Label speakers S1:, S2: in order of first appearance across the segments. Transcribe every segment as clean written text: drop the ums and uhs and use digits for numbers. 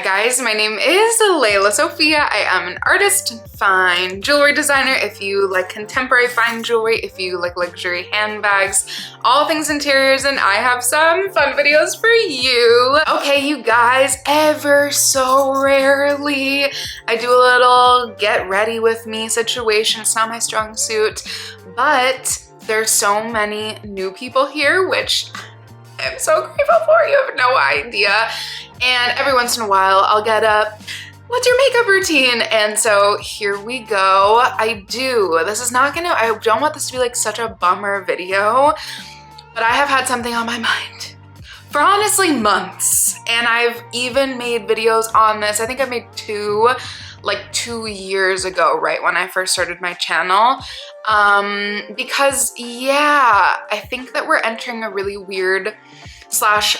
S1: guys, my name is Lelasophia. I am an artist, fine jewelry designer. If you like contemporary fine jewelry, if you like luxury handbags, all things interiors, and I have some fun videos for you. Okay, you guys, ever so rarely, I do a little get ready with me situation. It's not my strong suit, but there's so many new people here, which I'm so grateful for. You have no idea. And every once in a while I'll get up, what's your makeup routine? And so here we go. I don't want this to be like such a bummer video, but I have had something on my mind for honestly months. And I've even made videos on this. I think I made two, like 2 years ago, right when I first started my channel. Because yeah, I think that we're entering a really weird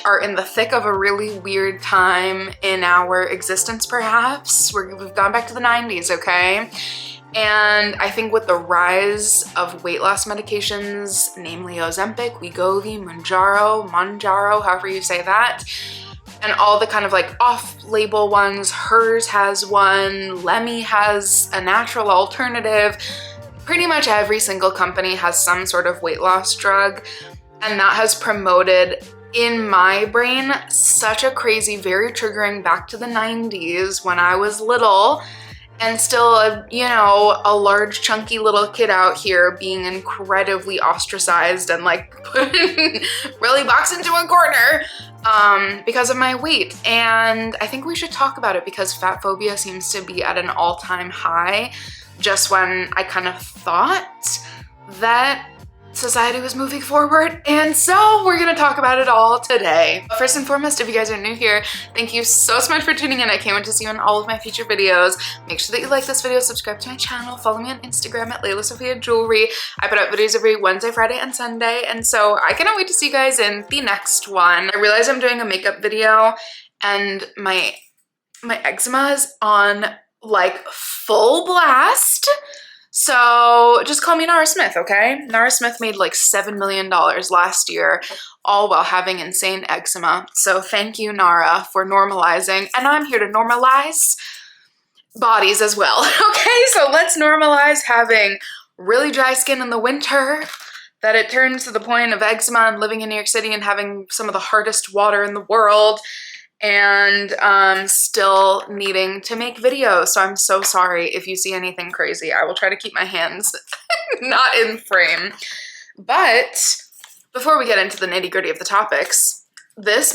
S1: are in the thick of a really weird time in our existence, perhaps. We've gone back to the 90s, okay? And I think with the rise of weight loss medications, namely Ozempic, Wegovy, Manjaro, however you say that, and all the kind of like off-label ones, hers has one, Lemmy has a natural alternative. Pretty much every single company has some sort of weight loss drug, and that has promoted, in my brain, such a crazy, very triggering back to the 90s when I was little and still a large chunky little kid out here being incredibly ostracized and like put really boxed into a corner because of my weight. And I think we should talk about it because fatphobia seems to be at an all-time high just when I kind of thought that society was moving forward, and so we're gonna talk about it all today. First and foremost, if you guys are new here, thank you so much for tuning in. I can't wait to see you in all of my future videos. Make sure that you like this video, subscribe to my channel, follow me on Instagram at Lelasophia Jewelry. I put out videos every Wednesday, Friday, and Sunday, and so I cannot wait to see you guys in the next one. I realize I'm doing a makeup video and my eczema is on like full blast. So just call me Nara Smith, okay? Nara Smith made like $7 million last year, all while having insane eczema. So thank you, Nara, for normalizing. And I'm here to normalize bodies as well, okay? So let's normalize having really dry skin in the winter, that it turns to the point of eczema, and living in New York City and having some of the hardest water in the world, and still needing to make videos. So I'm so sorry if you see anything crazy. I will try to keep my hands not in frame. But before we get into the nitty-gritty of the topics,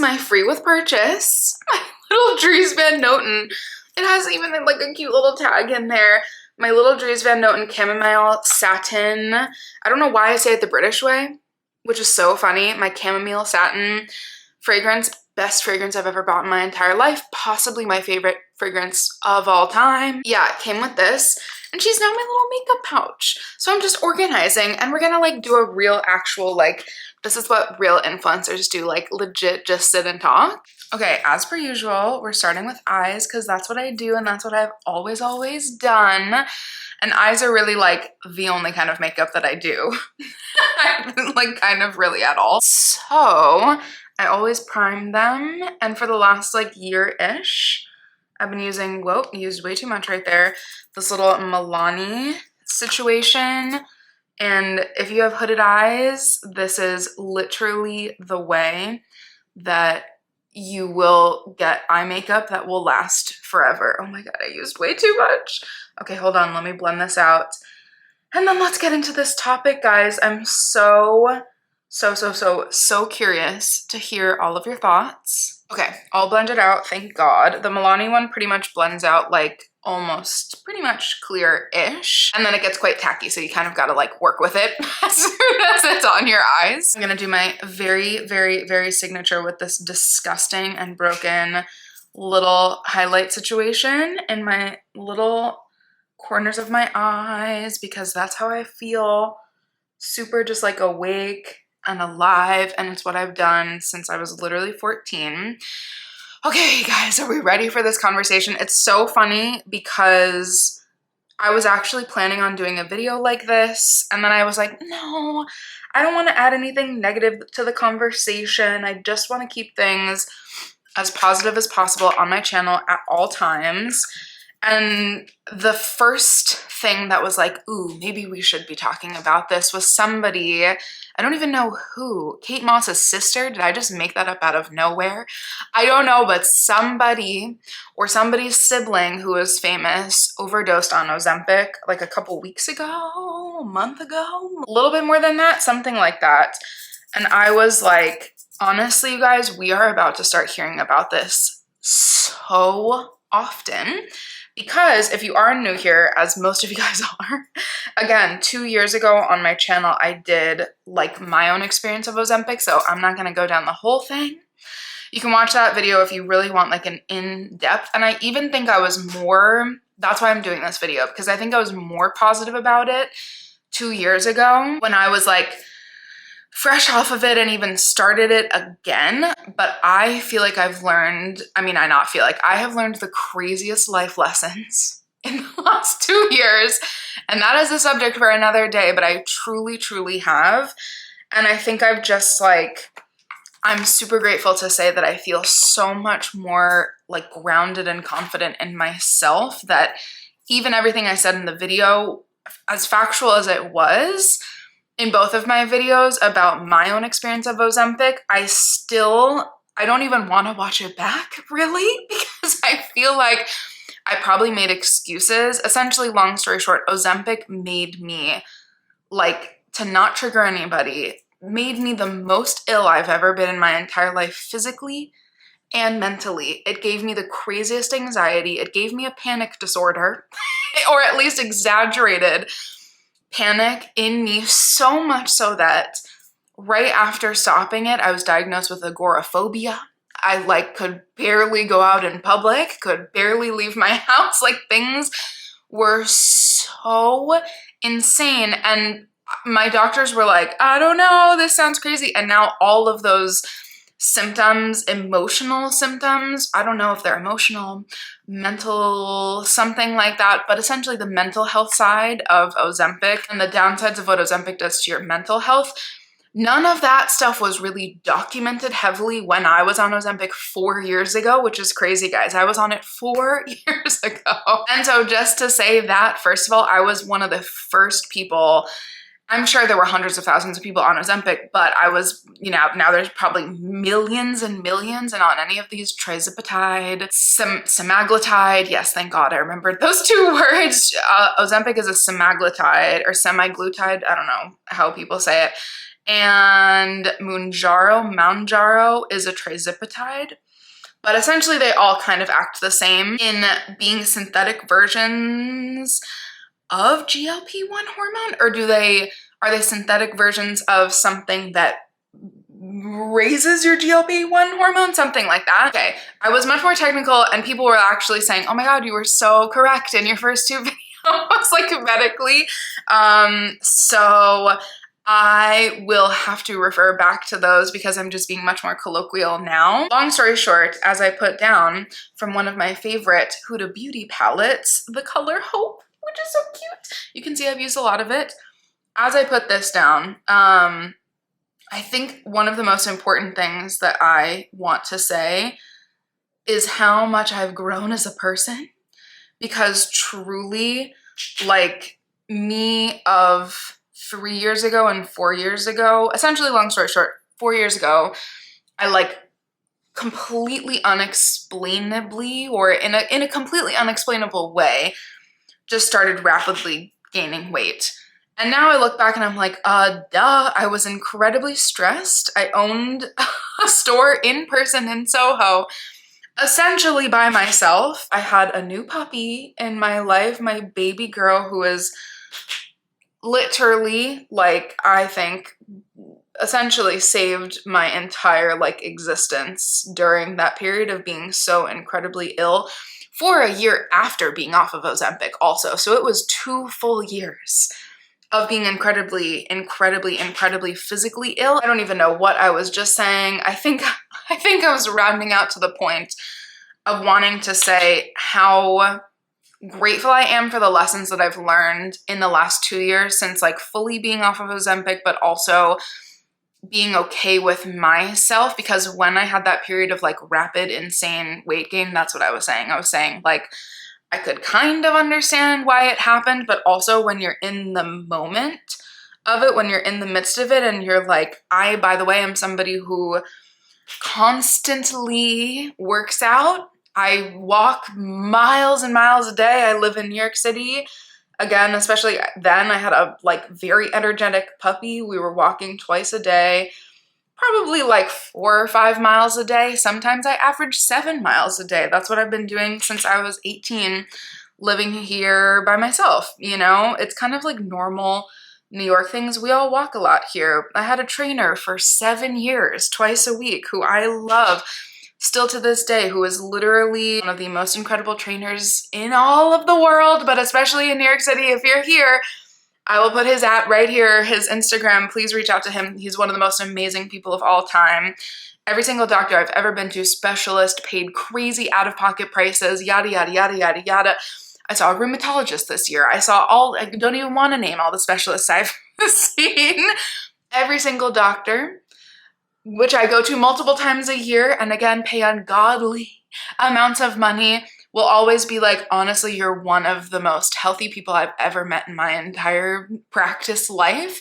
S1: my free with purchase, my little Dries Van Noten, it has even like a cute little tag in there. My little Dries Van Noten chamomile satin. I don't know why I say it the British way, which is so funny. My chamomile satin fragrance, best fragrance I've ever bought in my entire life, possibly my favorite fragrance of all time. Yeah, it came with this, and she's now my little makeup pouch. So I'm just organizing, and we're gonna like do a real actual, like, this is what real influencers do, like legit just sit and talk. Okay, as per usual, we're starting with eyes because that's what I do and that's what I've always done. And eyes are really like the only kind of makeup that I do. Like kind of really at all. So I always prime them, and for the last like year-ish, I've been using, whoa, used way too much right there, this little Milani situation. And if you have hooded eyes, this is literally the way that you will get eye makeup that will last forever. Oh my god, I used way too much. Okay, hold on, let me blend this out. And then let's get into this topic, guys. I'm so curious to hear all of your thoughts. Okay, all blended out, thank God. The Milani one pretty much blends out like almost pretty much clear-ish. And then it gets quite tacky, so you kind of gotta like work with it as soon as it's on your eyes. I'm gonna do my very signature with this disgusting and broken little highlight situation in my little corners of my eyes because that's how I feel. Super just like awake and alive, and it's what I've done since I was literally 14. Okay, guys, are we ready for this conversation? It's so funny because I was actually planning on doing a video like this, and then I was like, no, I don't want to add anything negative to the conversation. I just want to keep things as positive as possible on my channel at all times. And the first thing that was like, ooh, maybe we should be talking about this was somebody, I don't even know who, Kate Moss's sister? Did I just make that up out of nowhere? I don't know, but somebody or somebody's sibling who is famous overdosed on Ozempic like a couple weeks ago, a month ago, a little bit more than that, something like that. And I was like, honestly, you guys, we are about to start hearing about this so often. Because if you are new here, as most of you guys are, again, 2 years ago on my channel, I did like my own experience of Ozempic, so I'm not gonna go down the whole thing. You can watch that video if you really want like an in-depth, and I even think I was more, that's why I'm doing this video, because I think I was more positive about it 2 years ago when I was like, fresh off of it and even started it again. But I feel like I've learned, I have learned the craziest life lessons in the last 2 years. And that is a subject for another day, but I truly, truly have. And I think I've just like, I'm super grateful to say that I feel so much more like grounded and confident in myself that even everything I said in the video, as factual as it was, in both of my videos about my own experience of Ozempic, I don't even want to watch it back, really, because I feel like I probably made excuses. Essentially, long story short, Ozempic made me, like, to not trigger anybody, made me the most ill I've ever been in my entire life, physically and mentally. It gave me the craziest anxiety. It gave me a panic disorder, or at least exaggerated panic in me, so much so that right after stopping it, I was diagnosed with agoraphobia. I like could barely go out in public, could barely leave my house. Like things were so insane. And my doctors were like, I don't know, this sounds crazy. And now all of those symptoms, emotional symptoms, I don't know if they're emotional, mental, something like that, but essentially the mental health side of Ozempic and the downsides of what Ozempic does to your mental health, none of that stuff was really documented heavily when I was on Ozempic 4 years ago, which is crazy, guys. I was on it 4 years ago. And so just to say that, first of all, I was one of the first people. I'm sure there were hundreds of thousands of people on Ozempic, but I was, now there's probably millions and millions, and on any of these, trizipatide, semaglutide, yes, thank God I remembered those 2 words. Ozempic is a semaglutide or semi-glutide, I don't know how people say it, and Mounjaro is a trizipatide. But essentially they all kind of act the same in being synthetic versions of GLP-1 hormone, or are they synthetic versions of something that raises your GLP-1 hormone, something like that? Okay, I was much more technical, and people were actually saying, oh my God, you were so correct in your first 2 videos, like medically. So I will have to refer back to those because I'm just being much more colloquial now. Long story short, as I put down from one of my favorite Huda Beauty palettes, the color Hope, which is so cute. You can see I've used a lot of it. As I put this down, I think one of the most important things that I want to say is how much I've grown as a person, because truly, like me of 3 years ago and 4 years ago, essentially, long story short, 4 years ago, I like completely unexplainably, or in a completely unexplainable way, just started rapidly gaining weight. And now I look back and I'm like, duh, I was incredibly stressed. I owned a store in person in Soho, essentially by myself. I had a new puppy in my life, my baby girl, who is literally, like, I think, essentially saved my entire, like, existence during that period of being so incredibly ill. For a year after being off of Ozempic also. So it was 2 full years of being incredibly, incredibly, incredibly physically ill. I don't even know what I was just saying. I think I was rounding out to the point of wanting to say how grateful I am for the lessons that I've learned in the last 2 years since like fully being off of Ozempic, but also being okay with myself, because when I had that period of like rapid, insane weight gain, that's what I was saying. I was saying like, I could kind of understand why it happened, but also when you're in the moment of it, when you're in the midst of it and you're like, I, by the way, am somebody who constantly works out. I walk miles and miles a day. I live in New York City. Again, especially then, I had a like very energetic puppy. We were walking twice a day, probably like 4 or 5 miles a day. Sometimes I average 7 miles a day. That's what I've been doing since I was 18, living here by myself. You know, it's kind of like normal New York things. We all walk a lot here. I had a trainer for 7 years, twice a week, who I love still to this day, who is literally one of the most incredible trainers in all of the world, but especially in New York City. If you're here, I will put his @ right here, his Instagram. Please reach out to him. He's one of the most amazing people of all time. Every single doctor I've ever been to, specialist, paid crazy out-of-pocket prices, yada, yada, yada, yada, yada. I saw a rheumatologist this year. I don't even want to name all the specialists I've seen. Every single doctor, which I go to multiple times a year, and again, pay ungodly amounts of money, will always be like, honestly, you're one of the most healthy people I've ever met in my entire practice life.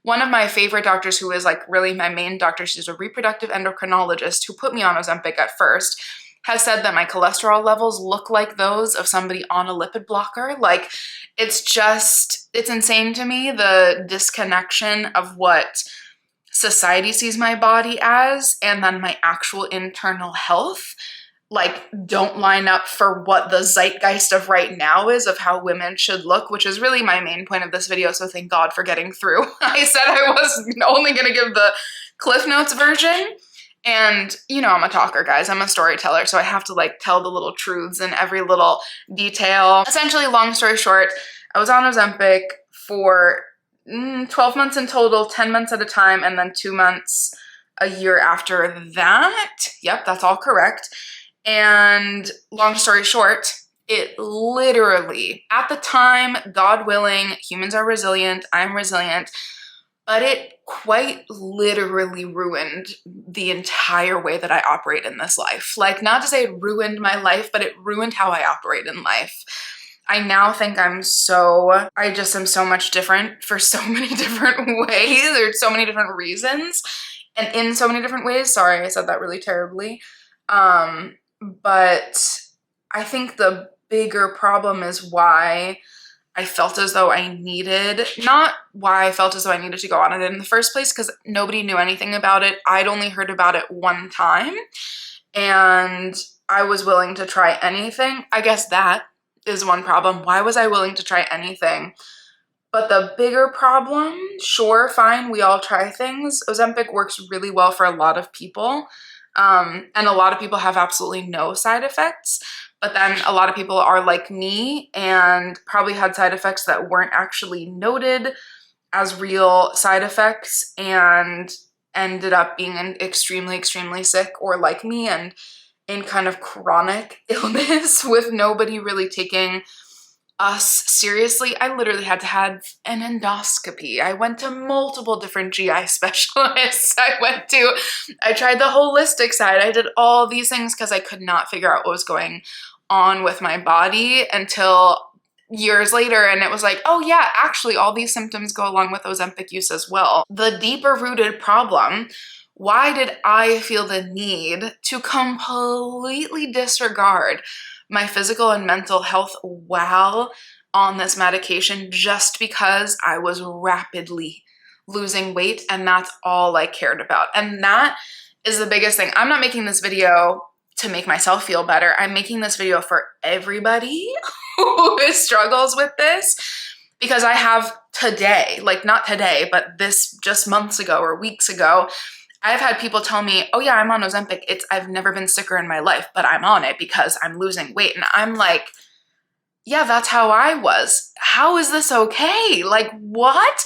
S1: One of my favorite doctors, who is like really my main doctor, she's a reproductive endocrinologist who put me on Ozempic at first, has said that my cholesterol levels look like those of somebody on a lipid blocker. Like, it's insane to me, the disconnection of what society sees my body as and then my actual internal health, like, don't line up for what the zeitgeist of right now is of how women should look, which is really my main point of this video, so thank God for getting through. I said I was only gonna give the Cliff Notes version, and you know I'm a talker, guys. I'm a storyteller, so I have to like tell the little truths in every little detail. Essentially, long story short, I was on Ozempic for 12 months in total, 10 months at a time, and then 2 months a year after that. Yep, that's all correct. And long story short, it literally, at the time, God willing, humans are resilient, I'm resilient, but it quite literally ruined the entire way that I operate in this life. Like, not to say it ruined my life, but it ruined how I operate in life. I now think I just am so much different for so many different ways. There's so many different reasons and in so many different ways. Sorry, I said that really terribly. But I think the bigger problem is why I felt as though not why I felt as though I needed to go on it in the first place, because nobody knew anything about it. I'd only heard about it one time and I was willing to try anything. I guess that is one problem. Why was I willing to try anything? But the bigger problem, sure, fine, we all try things. Ozempic works really well for a lot of people. And a lot of people have absolutely no side effects. But then a lot of people are like me and probably had side effects that weren't actually noted as real side effects and ended up being extremely, extremely sick, or like me, and in kind of chronic illness with nobody really taking us seriously. I literally had to have an endoscopy. I went to multiple different GI specialists. I tried the holistic side. I did all these things because I could not figure out what was going on with my body until years later, and it was like, oh yeah, actually all these symptoms go along with Ozempic use as well. The deeper rooted problem, why did I feel the need to completely disregard my physical and mental health while on this medication just because I was rapidly losing weight, and that's all I cared about? And that is the biggest thing. I'm not making this video to make myself feel better. I'm making this video for everybody who struggles with this, because I have today, like not today, but this just months ago or weeks ago, I've had people tell me, oh yeah, I'm on Ozempic. I've never been sicker in my life, but I'm on it because I'm losing weight. And I'm like, yeah, that's how I was. How is this okay? Like, what?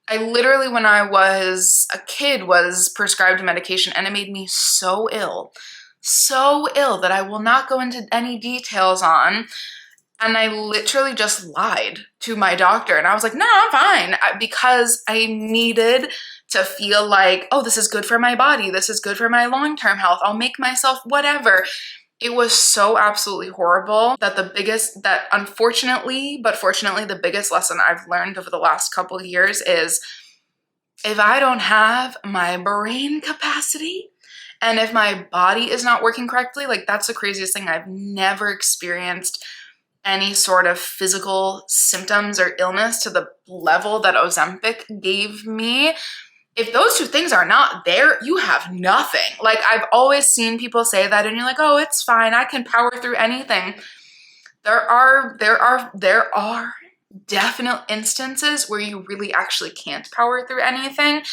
S1: I literally, when I was a kid, was prescribed medication, and it made me so ill that I will not go into any details on. And I literally just lied to my doctor, and I was like, no, I'm fine, because I needed to feel like, oh, this is good for my body. This is good for my long-term health. I'll make myself whatever. It was so absolutely horrible that unfortunately, but fortunately, the biggest lesson I've learned over the last couple of years is if I don't have my brain capacity and if my body is not working correctly, like that's the craziest thing. I've never experienced any sort of physical symptoms or illness to the level that Ozempic gave me. If those two things are not there, you have nothing. Like I've always seen people say that and you're like, oh, it's fine. I can power through anything. There are definite instances where you really actually can't power through anything.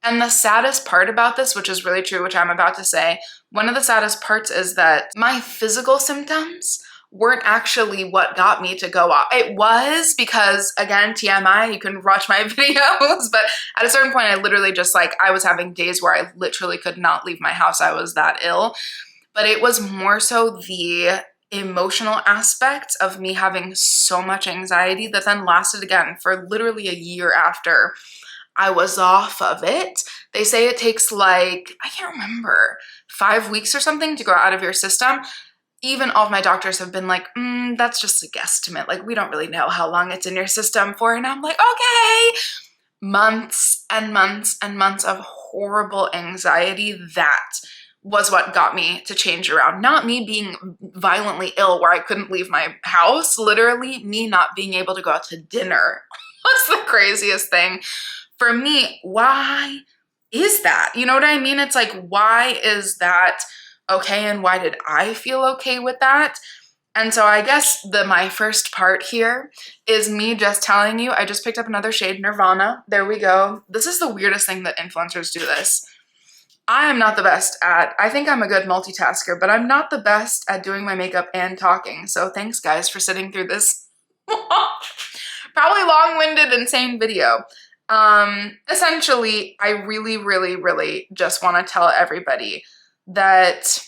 S1: And the saddest part about this, which is really true, which I'm about to say, one of the saddest parts is that my physical symptoms weren't actually what got me to go off. It was because, again, TMI, you can watch my videos, but at a certain point, I literally just I was having days where I literally could not leave my house. I was that ill. But it was more so the emotional aspect of me having so much anxiety that then lasted again for literally a year after I was off of it. They say it takes I can't remember, 5 weeks or something to go out of your system. Even all of my doctors have been like, that's just a guesstimate. Like, we don't really know how long it's in your system for. And I'm like, okay. Months and months and months of horrible anxiety. That was what got me to change around. Not me being violently ill where I couldn't leave my house. Literally, me not being able to go out to dinner was the craziest thing. For me, why is that? You know what I mean? It's like, why is that okay, and why did I feel okay with that? And so I guess my first part here is me just telling you, I just picked up another shade, Nirvana. There we go. This is the weirdest thing that influencers do this. I am not the best I think I'm a good multitasker, but I'm not the best at doing my makeup and talking. So thanks guys for sitting through this probably long-winded, insane video. Essentially, I really, really, really just want to tell everybody that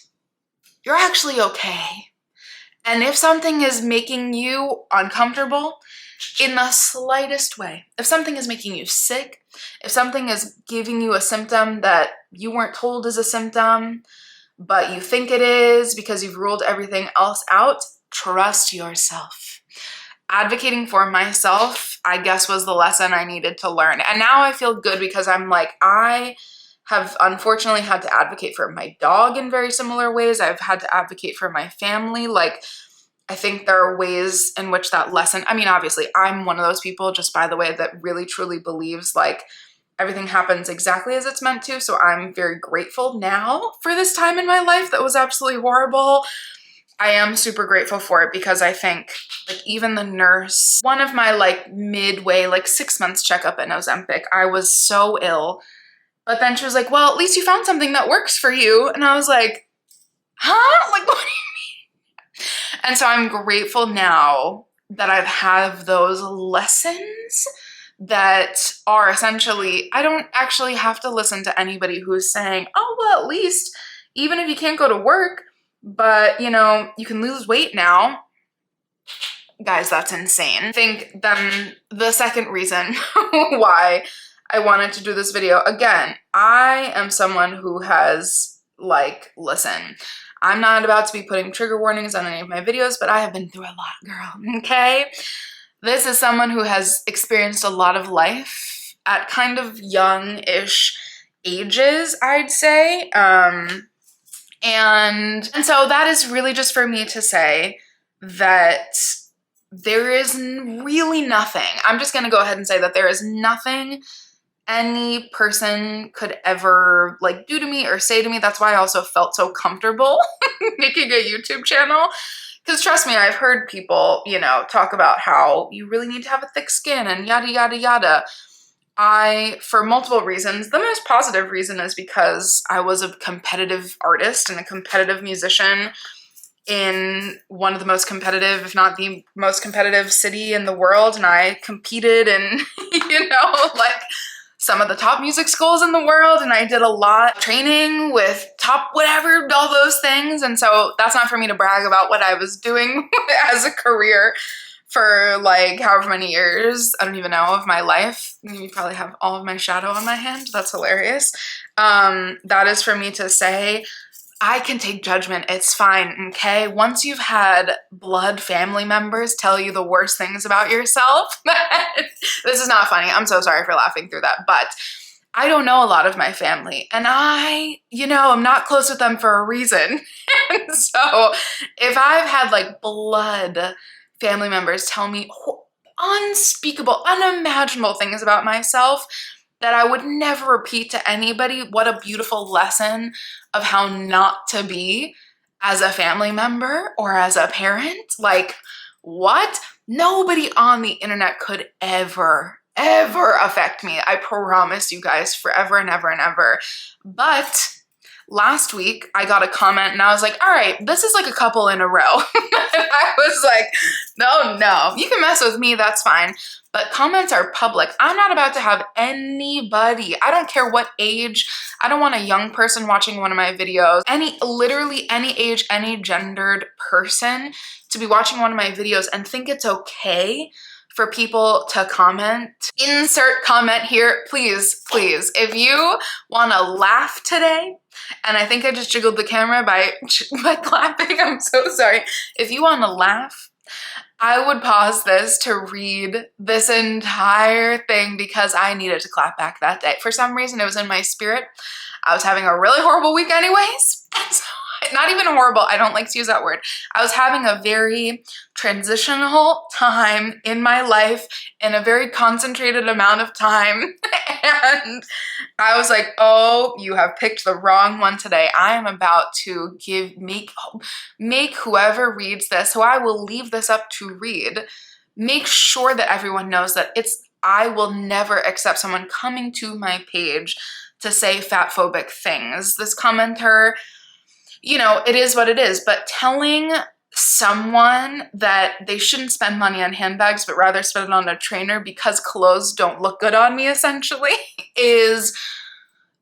S1: you're actually okay. And if something is making you uncomfortable in the slightest way, if something is making you sick, if something is giving you a symptom that you weren't told is a symptom, but you think it is because you've ruled everything else out, trust yourself. Advocating for myself, I guess, was the lesson I needed to learn. And now I feel good because I'm like, I have unfortunately had to advocate for my dog in very similar ways. I've had to advocate for my family. I think there are ways in which that lesson, I mean, obviously I'm one of those people, just by the way, that really truly believes everything happens exactly as it's meant to. So I'm very grateful now for this time in my life that was absolutely horrible. I am super grateful for it because I think even the nurse, one of my midway 6 months checkup in Ozempic, I was so ill. But then she was like, well, at least you found something that works for you. And I was like, huh? What do you mean? And so I'm grateful now that I've had those lessons that are essentially, I don't actually have to listen to anybody who's saying, oh, well, at least even if you can't go to work, but you can lose weight now. Guys, that's insane. I think then the second reason why I wanted to do this video. Again, I am someone who has listen, I'm not about to be putting trigger warnings on any of my videos, but I have been through a lot, girl, okay? This is someone who has experienced a lot of life at kind of young-ish ages, I'd say. And so that is really just for me to say that there is really nothing. I'm just going to go ahead and say that there is nothing any person could ever do to me or say to me. That's why I also felt so comfortable making a YouTube channel. Because trust me, I've heard people, talk about how you really need to have a thick skin and yada, yada, yada. For multiple reasons, the most positive reason is because I was a competitive artist and a competitive musician in one of the most competitive, if not the most competitive city in the world. And I competed in, some of the top music schools in the world, and I did a lot of training with top whatever, all those things. And so that's not for me to brag about what I was doing as a career for like however many years, I don't even know, of my life. You probably have all of my shadow on my hand. That's hilarious. That is for me to say, I can take judgment. It's fine, okay? Once you've had blood family members tell you the worst things about yourself, this is not funny. I'm so sorry for laughing through that, but I don't know a lot of my family, and I'm not close with them for a reason. And so if I've had like blood family members tell me unspeakable, unimaginable things about myself that I would never repeat to anybody, what a beautiful lesson of how not to be as a family member or as a parent. Like, what? Nobody on the internet could ever affect me. I promise you guys, forever and ever and ever. But last week I got a comment and I was like, all right, this is like a couple in a row. I was like, no, you can mess with me, that's fine. But comments are public. I'm not about to have anybody, I don't care what age, I don't want a young person watching one of my videos, literally any age, any gendered person to be watching one of my videos and think it's okay for people to comment. Insert comment here, please. If you want to laugh today, and I think I just jiggled the camera by clapping, I'm so sorry. If you want to laugh, I would pause this to read this entire thing because I needed to clap back that day. For some reason, it was in my spirit. I was having a really horrible week anyways. So, not even horrible, I don't like to use that word. I was having a very transitional time in my life in a very concentrated amount of time. And I was like, oh, you have picked the wrong one today. I am about to make whoever reads this, who I will leave this up to read, make sure that everyone knows that I will never accept someone coming to my page to say fatphobic things. This commenter, it is what it is, but telling someone that they shouldn't spend money on handbags, but rather spend it on a trainer because clothes don't look good on me, essentially, is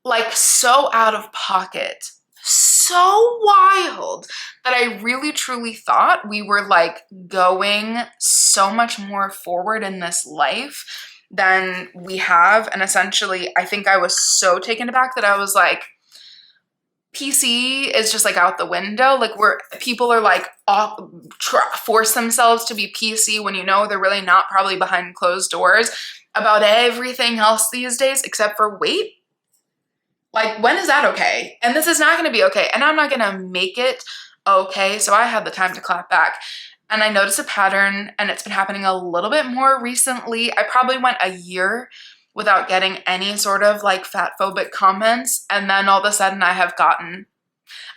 S1: like so out of pocket, so wild, that I really truly thought we were like going so much more forward in this life than we have. And essentially, I think I was so taken aback that I was like, PC is just like out the window. Like people are like force themselves to be PC when they're really not, probably behind closed doors about everything else these days except for weight. Like, when is that okay? And this is not going to be okay. And I'm not going to make it okay. So I had the time to clap back. And I noticed a pattern, and it's been happening a little bit more recently. I probably went a year without getting any sort of like fatphobic comments. And then all of a sudden I have gotten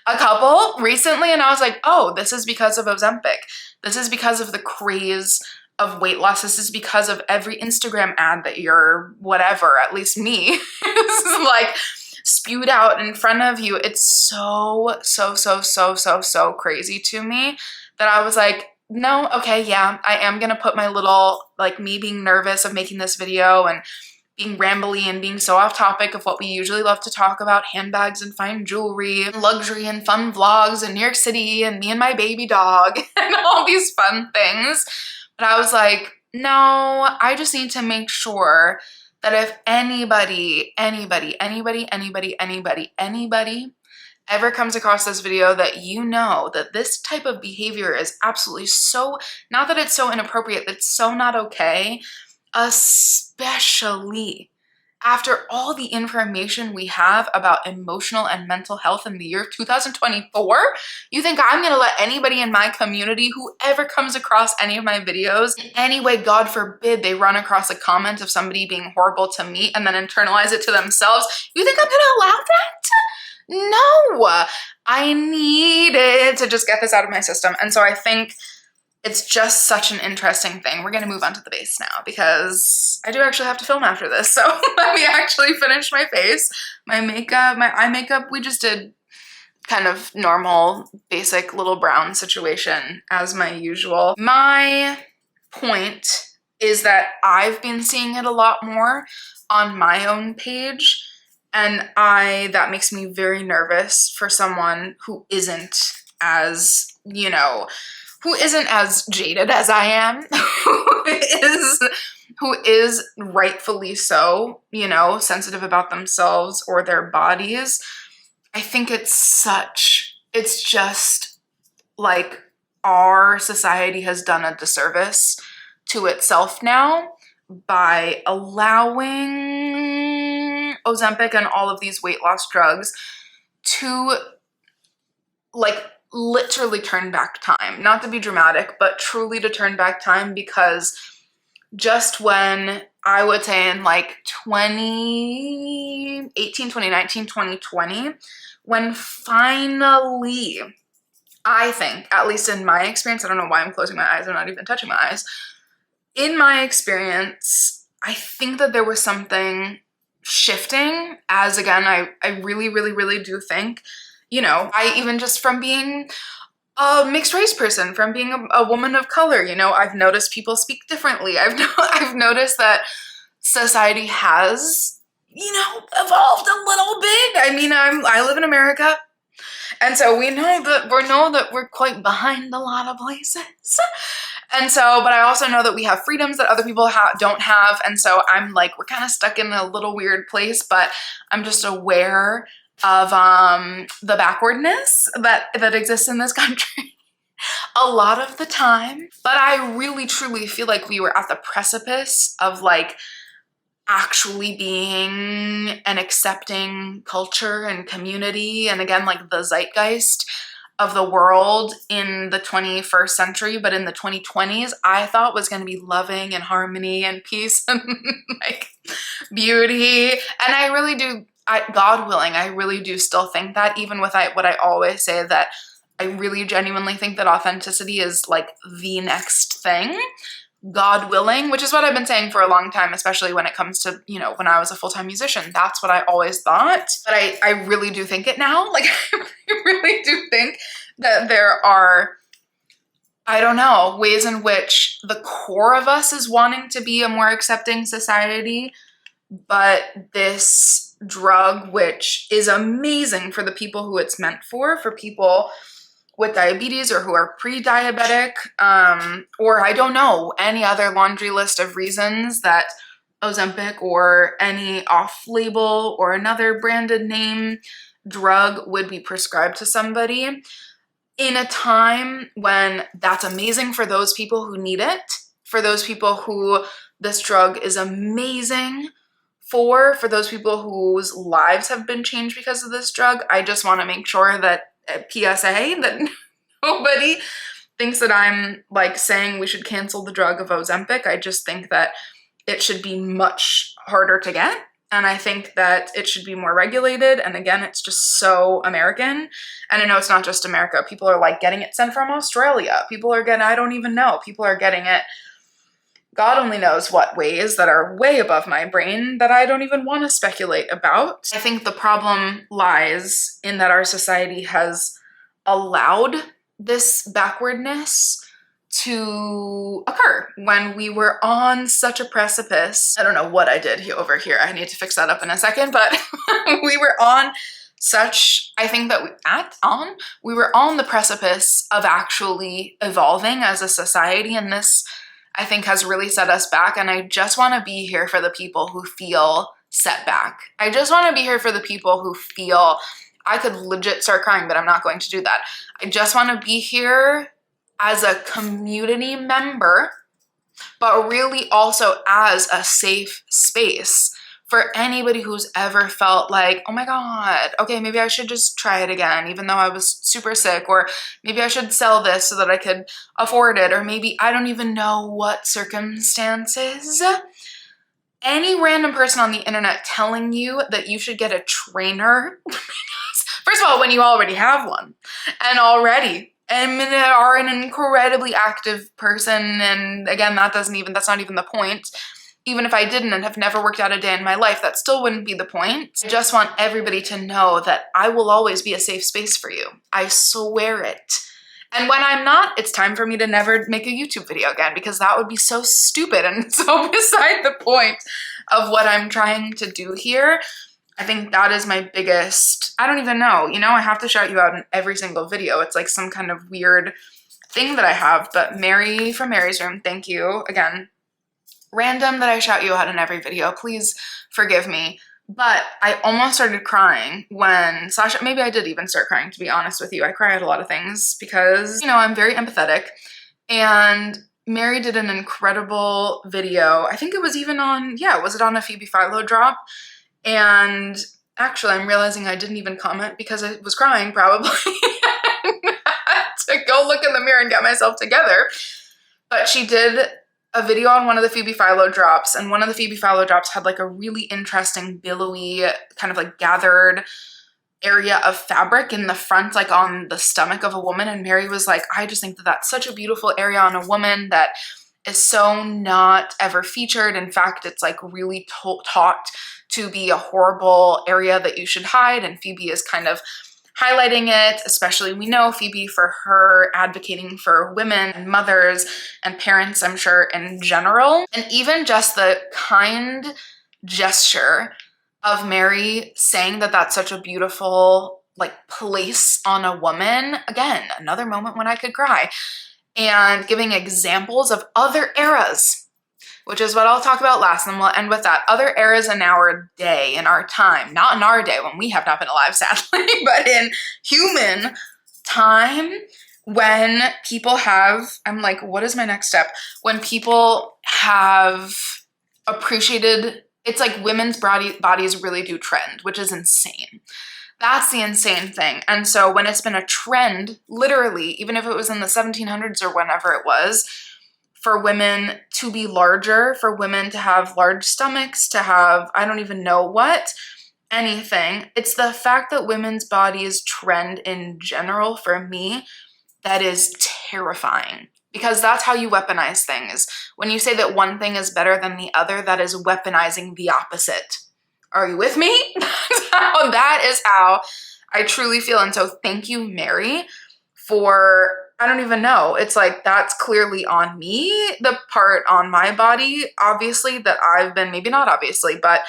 S1: a couple recently, and I was like, oh, this is because of Ozempic. This is because of the craze of weight loss. This is because of every Instagram ad that you're whatever, at least me, is like spewed out in front of you. It's so crazy to me that I was like, no, okay, yeah, I am gonna put my little, like, me being nervous of making this video and being rambly and being so off topic of what we usually love to talk about, handbags and fine jewelry and luxury and fun vlogs in New York City and me and my baby dog and all these fun things. But I was like, no, I just need to make sure that if anybody ever comes across this video, that that this type of behavior is absolutely so, not that it's so inappropriate, that it's so not okay, especially after all the information we have about emotional and mental health in the year of 2024. You think I'm gonna let anybody in my community who ever comes across any of my videos in any way, God forbid, they run across a comment of somebody being horrible to me and then internalize it to themselves, you think I'm gonna allow that? No, I needed to just get this out of my system. And so I think it's just such an interesting thing. We're gonna move on to the base now because I do actually have to film after this. So let me actually finish my face, my makeup, my eye makeup. We just did kind of normal, basic little brown situation as my usual. My point is that I've been seeing it a lot more on my own page, and that makes me very nervous for someone who isn't as, who isn't as jaded as I am, who is rightfully so, you know, sensitive about themselves or their bodies. I think it's just like our society has done a disservice to itself now by allowing Ozempic and all of these weight loss drugs to like literally turn back time. Not to be dramatic, but truly to turn back time, because just when I would say in like 2018, 2019, 2020, when finally, I think, at least in my experience, I don't know why I'm closing my eyes, I'm not even touching my eyes. In my experience, I think that there was something shifting, as again, I really, really, really do think, you know, I even just from being a mixed race person, from being a woman of color, you know, I've noticed people speak differently. I've noticed that society has, you know, evolved a little bit. I mean, I live in America, and so we know that we're quite behind a lot of places. And so, but I also know that we have freedoms that other people don't have. And so I'm like, we're kind of stuck in a little weird place, but I'm just aware of the backwardness that exists in this country a lot of the time. But I really truly feel like we were at the precipice of like actually being an accepting culture and community, and again, like the zeitgeist of the world in the 21st century, but in the 2020s, I thought was going to be loving and harmony and peace and like beauty. And I really do, God willing, I really do still think that, even with what I always say, that I really genuinely think that authenticity is like the next thing, God willing, which is what I've been saying for a long time, especially when it comes to, you know, when I was a full-time musician. That's what I always thought. But I really do think it now. Like, I really do think that there are, I don't know, ways in which the core of us is wanting to be a more accepting society, but this drug, which is amazing for the people who it's meant for people with diabetes or who are pre-diabetic, or I don't know, any other laundry list of reasons that Ozempic or any off-label or another branded name drug would be prescribed to somebody in a time when that's amazing for those people who need it, for those people who this drug is amazing for those people whose lives have been changed because of this drug. I just want to make sure that PSA, that nobody thinks that I'm like saying we should cancel the drug of Ozempic. I just think that it should be much harder to get, and I think that it should be more regulated. And again, it's just so American. And I know it's not just America. People are like getting it sent from Australia. People are getting, I don't even know, people are getting it, God only knows what ways that are way above my brain that I don't even want to speculate about. I think the problem lies in that our society has allowed this backwardness to occur when we were on such a precipice. I don't know what I did over here. I need to fix that up in a second, but we were on such, I think that we were on the precipice of actually evolving as a society, and this, I think, has really set us back. And I just want to be here for the people who feel set back. I just want to be here for the people who feel, I could legit start crying, but I'm not going to do that. I just want to be here as a community member, but really also as a safe space for anybody who's ever felt like, oh my God, okay, maybe I should just try it again, even though I was super sick, or maybe I should sell this so that I could afford it, or maybe I don't even know what circumstances. Any random person on the internet telling you that you should get a trainer, first of all, when you already have one, and already are an incredibly active person, and again, that's not even the point. Even if I didn't and have never worked out a day in my life, that still wouldn't be the point. I just want everybody to know that I will always be a safe space for you. I swear it. And when I'm not, it's time for me to never make a YouTube video again, because that would be so stupid and so beside the point of what I'm trying to do here. I think that is my biggest, I don't even know, you know, I have to shout you out in every single video. It's like some kind of weird thing that I have, but Mary from Mary's Room, thank you. Again, random that I shout you out in every video. Please forgive me. But I almost started crying when Sasha, maybe I did even start crying, to be honest with you. I cry at a lot of things because, you know, I'm very empathetic. And Mary did an incredible video. I think it was even on, yeah, was it on a Phoebe Philo drop? And actually, I'm realizing I didn't even comment because I was crying probably. To go look in the mirror and get myself together. But she did a video on one of the Phoebe Philo drops, and one of the Phoebe Philo drops had like a really interesting billowy kind of like gathered area of fabric in the front, like on the stomach of a woman. And Mary was like, I just think that that's such a beautiful area on a woman that is so not ever featured. In fact, it's like really taught to be a horrible area that you should hide, and Phoebe is kind of highlighting it. Especially, we know Phoebe for her advocating for women and mothers and parents, I'm sure, in general. And even just the kind gesture of Mary saying that that's such a beautiful like place on a woman. Again, another moment when I could cry. And giving examples of other eras, which is what I'll talk about last, and then we'll end with that. Other eras in our day, in our time, not in our day when we have not been alive, sadly, but in human time when people have, I'm like, what is my next step? When people have appreciated, it's like women's bodies really do trend, which is insane. That's the insane thing. And so when it's been a trend, literally, even if it was in the 1700s or whenever it was, for women to be larger, for women to have large stomachs, to have, I don't even know what, anything. It's the fact that women's bodies trend in general, for me, that is terrifying. Because that's how you weaponize things. When you say that one thing is better than the other, that is weaponizing the opposite. Are you with me? That is how I truly feel. And so thank you, Mary, for, I don't even know. It's like, that's clearly on me, the part on my body, obviously, that I've been, maybe not obviously, but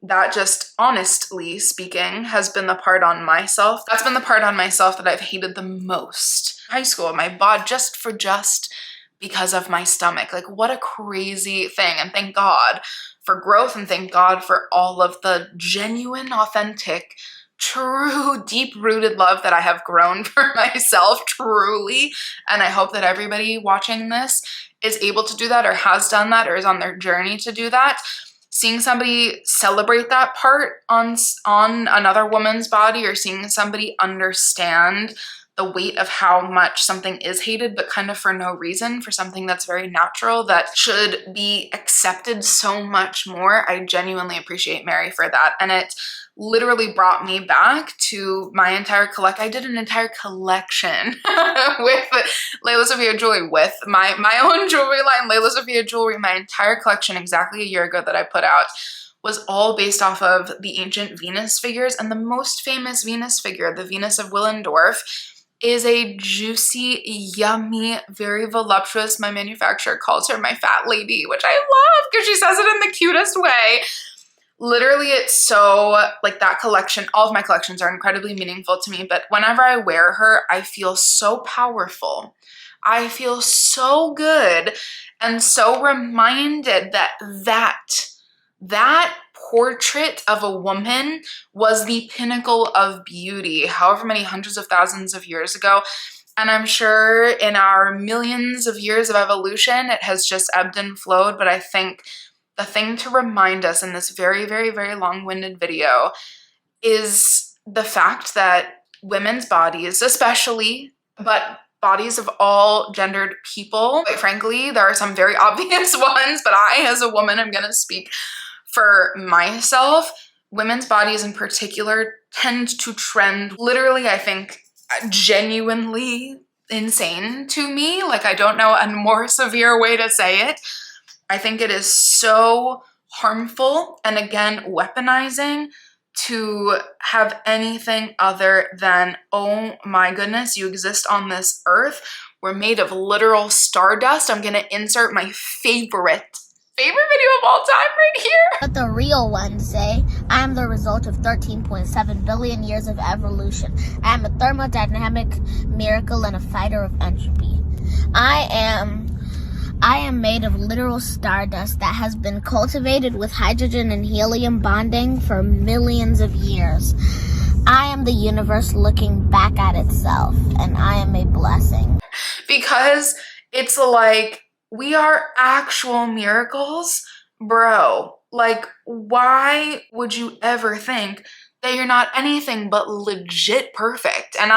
S1: that just honestly speaking has been the part on myself. That's been the part on myself that I've hated the most. High school, my bod, just because of my stomach. Like, what a crazy thing. And thank God for growth, and thank God for all of the genuine, authentic, true, deep-rooted love that I have grown for myself, truly. And I hope that everybody watching this is able to do that, or has done that, or is on their journey to do that. Seeing somebody celebrate that part on another woman's body, or seeing somebody understand the weight of how much something is hated, but kind of for no reason, for something that's very natural, that should be accepted so much more. I genuinely appreciate Mary for that. And it literally brought me back to my entire I did an entire collection with lelasophia jewelry, with my own jewelry line, lelasophia jewelry. My entire collection exactly a year ago that I put out was all based off of the ancient Venus figures. And the most famous Venus figure, the Venus of Willendorf, is a juicy, yummy, very voluptuous, my manufacturer calls her my fat lady, which I love because she says it in the cutest way. Literally, it's so, like, that collection, all of my collections are incredibly meaningful to me, but whenever I wear her, I feel so powerful. I feel so good and so reminded that portrait of a woman was the pinnacle of beauty, however many hundreds of thousands of years ago. And I'm sure in our millions of years of evolution, it has just ebbed and flowed. But I think the thing to remind us in this very, very, very long-winded video is the fact that women's bodies, especially, but bodies of all gendered people, quite frankly, there are some very obvious ones, but I, as a woman, I'm gonna speak for myself. Women's bodies in particular tend to trend, literally, I think, genuinely insane to me. Like, I don't know a more severe way to say it. I think it is so harmful and, again, weaponizing to have anything other than, oh my goodness, you exist on this earth. We're made of literal stardust. I'm gonna insert my favorite video of all time right here.
S2: But the real ones say, I am the result of 13.7 billion years of evolution. I am a thermodynamic miracle and a fighter of entropy. I am made of literal stardust that has been cultivated with hydrogen and helium bonding for millions of years. I am the universe looking back at itself, and I am a blessing.
S1: Because it's like, we are actual miracles, bro. Like, why would you ever think that you're not anything but legit perfect? And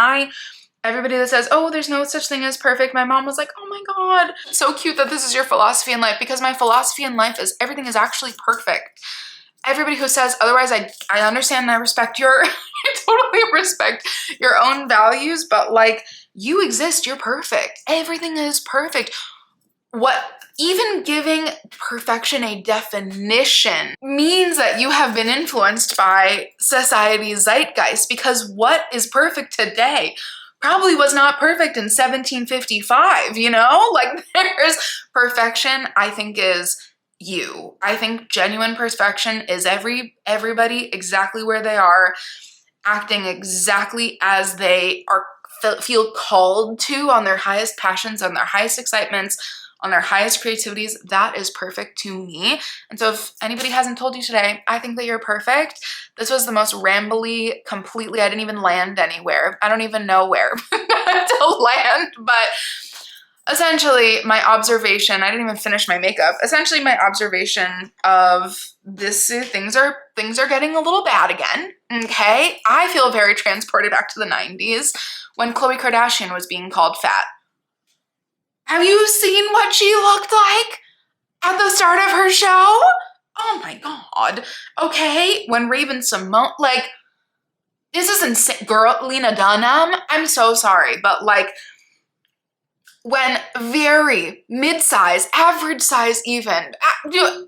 S1: everybody that says, oh, there's no such thing as perfect, my mom was like, oh my God, so cute that this is your philosophy in life, because my philosophy in life is everything is actually perfect. Everybody who says otherwise, I understand and I respect I totally respect your own values, but like, you exist, you're perfect. Everything is perfect. Even giving perfection a definition means that you have been influenced by society's zeitgeist, because what is perfect today probably was not perfect in 1755, you know? Like, there's perfection, I think, is you. I think genuine perfection is everybody exactly where they are, acting exactly as they feel called to, on their highest passions, on their highest excitements, on their highest creativities. That is perfect to me. And so if anybody hasn't told you today, I think that you're perfect. This was the most rambly, completely, I didn't even land anywhere. I don't even know where to land, but essentially my observation, I didn't even finish my makeup. Essentially my observation of this, things are getting a little bad again, okay? I feel very transported back to the 90s when Khloe Kardashian was being called fat. Have you seen what she looked like at the start of her show? Oh my God. Okay, when Raven-Symoné, like, this is insane. Girl, Lena Dunham, I'm so sorry, but like, when very mid-size, average size even,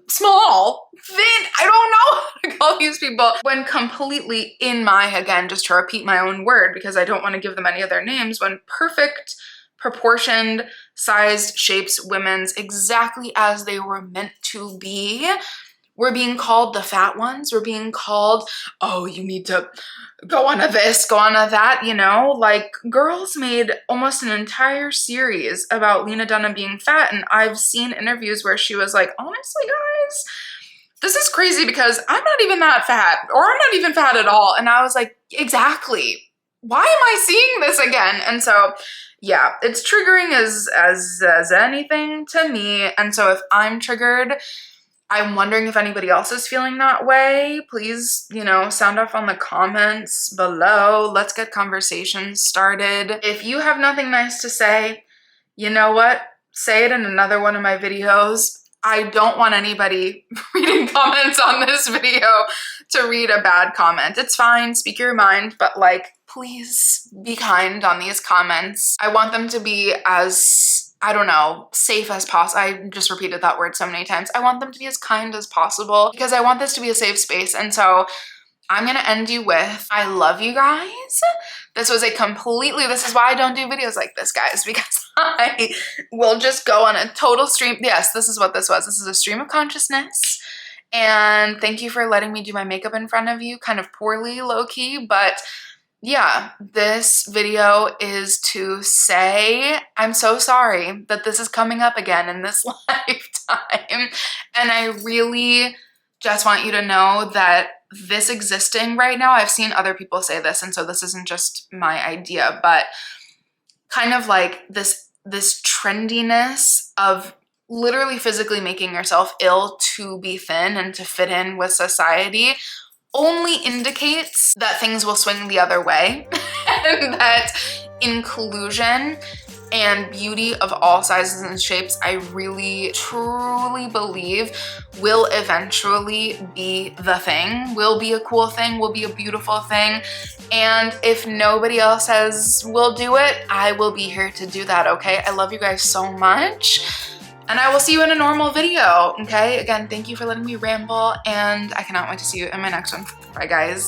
S1: small, thin, I don't know how to call these people, when completely in my, again, just to repeat my own word because I don't want to give them any other names, when perfect, proportioned, sized shapes, women's exactly as they were meant to be, we're being called the fat ones. We're being called, oh, you need to go on a this, go on a that, you know? Like, girls made almost an entire series about Lena Dunham being fat, and I've seen interviews where she was like, honestly, guys, this is crazy because I'm not even that fat, or I'm not even fat at all. And I was like, exactly. Why am I seeing this again? And so, yeah, it's triggering as anything to me. And so if I'm triggered, I'm wondering if anybody else is feeling that way. Please, you know, sound off on the comments below. Let's get conversations started. If you have nothing nice to say, you know what? Say it in another one of my videos. I don't want anybody reading comments on this video to read a bad comment. It's fine, speak your mind, but like, please be kind on these comments. I want them to be as, I don't know, safe as possible. I just repeated that word so many times. I want them to be as kind as possible because I want this to be a safe space. And so I'm gonna end you with, I love you guys. This is why I don't do videos like this, guys, because I will just go on a total stream. Yes, this is what this was. This is a stream of consciousness. And thank you for letting me do my makeup in front of you, kind of poorly, low-key, but yeah, this video is to say I'm so sorry that this is coming up again in this lifetime. And I really just want you to know that this existing right now, I've seen other people say this, and so this isn't just my idea, but kind of like this trendiness of literally physically making yourself ill to be thin and to fit in with society only indicates that things will swing the other way and that inclusion and beauty of all sizes and shapes, I really truly believe will eventually be the thing, will be a cool thing, will be a beautiful thing. And if nobody else will do it, I will be here to do that, okay? I love you guys so much. And I will see you in a normal video, okay? Again, thank you for letting me ramble, and I cannot wait to see you in my next one. Bye, guys.